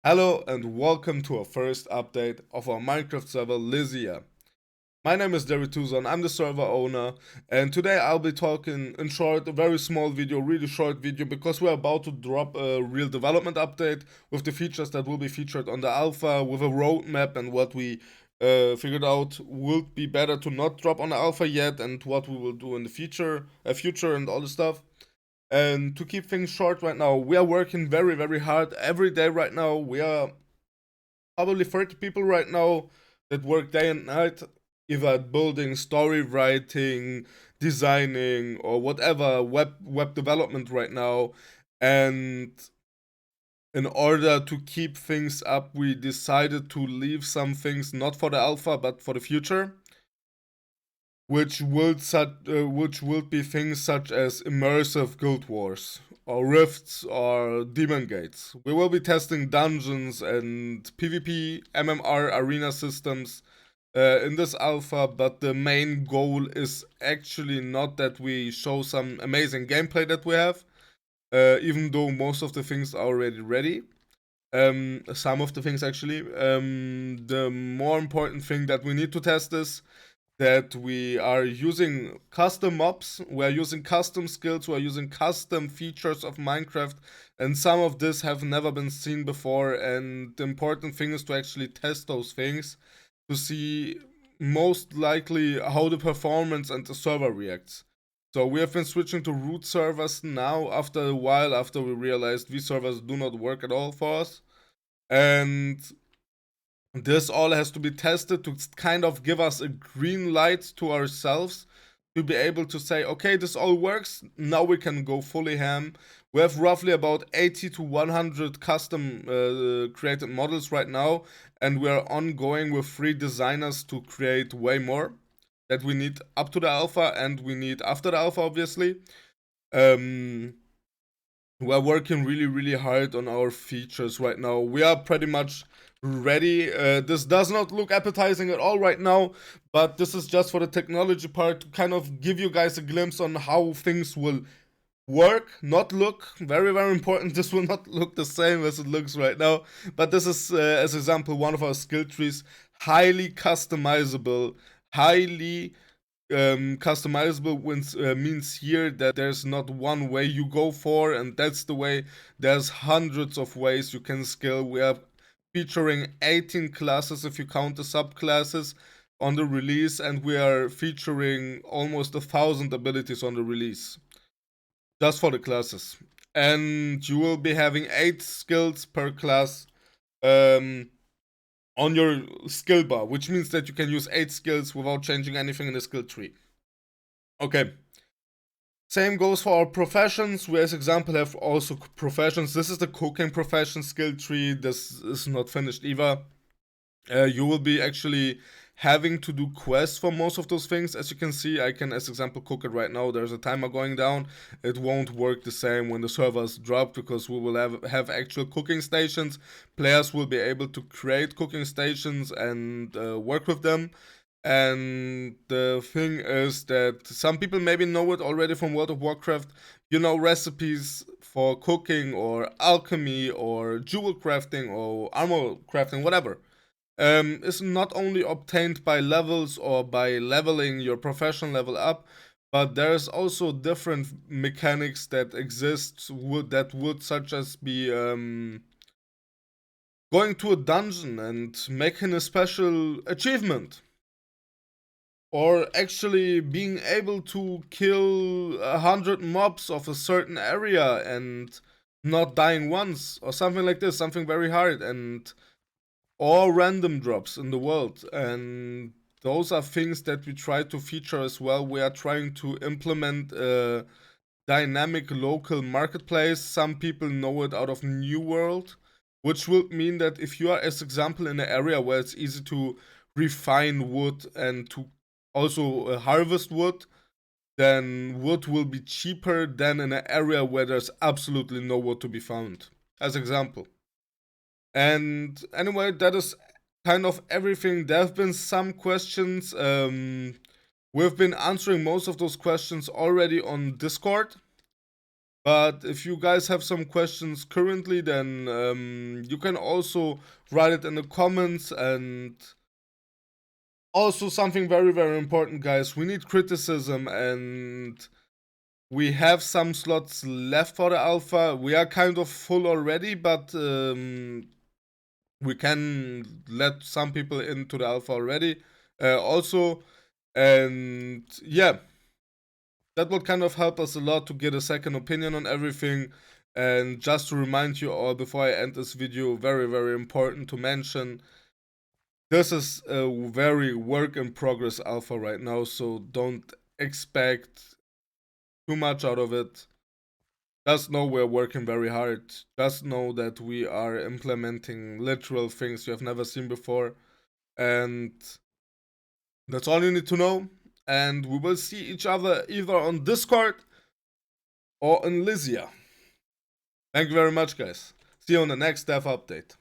Hello and welcome to our first update of our Minecraft server Lysia. My name is Derituson, I'm the server owner, and today I'll be talking in short, a very small video, really short video, because we're about to drop a real development update with the features that will be featured on the alpha, with a roadmap and what we figured out would be better to not drop on the alpha yet, and what we will do in the future and all the stuff. And to keep things short right now, we are working very, very hard every day right now. We are probably 30 people right now that work day and night, either at building, story writing, designing, or whatever, web development right now. And in order to keep things up, we decided to leave some things not for the alpha but for the future, which will be things such as immersive guild wars or rifts or demon gates. We will be testing dungeons and PvP MMR arena systems in this alpha, but the main goal is actually not that we show some amazing gameplay that we have, even though most of the things are already ready. Some of the things actually. The more important thing that we need to test is that we are using custom mobs, we are using custom skills, we are using custom features of Minecraft, and some of this have never been seen before. And the important thing is to actually test those things to see most likely how the performance and the server reacts. So we have been switching to root servers now after a while, after we realized these servers do not work at all for us. And this all has to be tested to kind of give us a green light to ourselves to be able to say, okay, this all works. Now we can go fully ham. We have roughly about 80 to 100 custom created models right now, and we are ongoing with 3 designers to create way more that we need up to the alpha and we need after the alpha, obviously. Um, we're working really, really hard on our features right now. We are pretty much ready. This does not look appetizing at all right now, but this is just for the technology part to kind of give you guys a glimpse on how things will work, not look. Very, very important. This will not look the same as it looks right now, but this is, as example, one of our skill trees, highly customizable, highly customizable means here that there's not one way you go for, and that's the way. There's hundreds of ways you can skill. We are featuring 18 classes if you count the subclasses on the release, and we are featuring almost 1,000 abilities on the release just for the classes. And you will be having 8 skills per class um, on your skill bar, which means that you can use 8 skills without changing anything in the skill tree. Okay. Same goes for our professions. We, as example, have also professions. This is the cooking profession skill tree. This is not finished either. You will be actually having to do quests for most of those things. As you can see, I can, as example, cook it right now. There's a timer going down. It won't work the same when the servers drop because we will have actual cooking stations. Players will be able to create cooking stations and work with them. And the thing is that some people maybe know it already from World of Warcraft. You know, recipes for cooking or alchemy or jewel crafting or armor crafting, whatever, is not only obtained by levels or by leveling your profession level up, but there's also different mechanics that exist that would such as be going to a dungeon and making a special achievement, or actually being able to kill 100 mobs of a certain area and not dying once, or something like this, something very hard, and or random drops in the world. And those are things that we try to feature as well. We are trying to implement a dynamic local marketplace. Some people know it out of New World, which would mean that if you are, as example, in an area where it's easy to refine wood and to also harvest wood, then wood will be cheaper than in an area where there's absolutely no wood to be found, as example. And anyway, that is kind of everything. There have been some questions. We've been answering most of those questions already on Discord. But if you guys have some questions currently, then you can also write it in the comments. And also something very, very important, guys, we need criticism, and we have some slots left for the alpha. We are kind of full already, but we can let some people into the alpha already also. And yeah, that will kind of help us a lot to get a second opinion on everything. And just to remind you all before I end this video, very, very important to mention, this is a very work in progress alpha right now, so don't expect too much out of it. Just know we're working very hard. Just know that we are implementing literal things you have never seen before. And that's all you need to know. And we will see each other either on Discord or in Lysia. Thank you very much, guys. See you on the next dev update.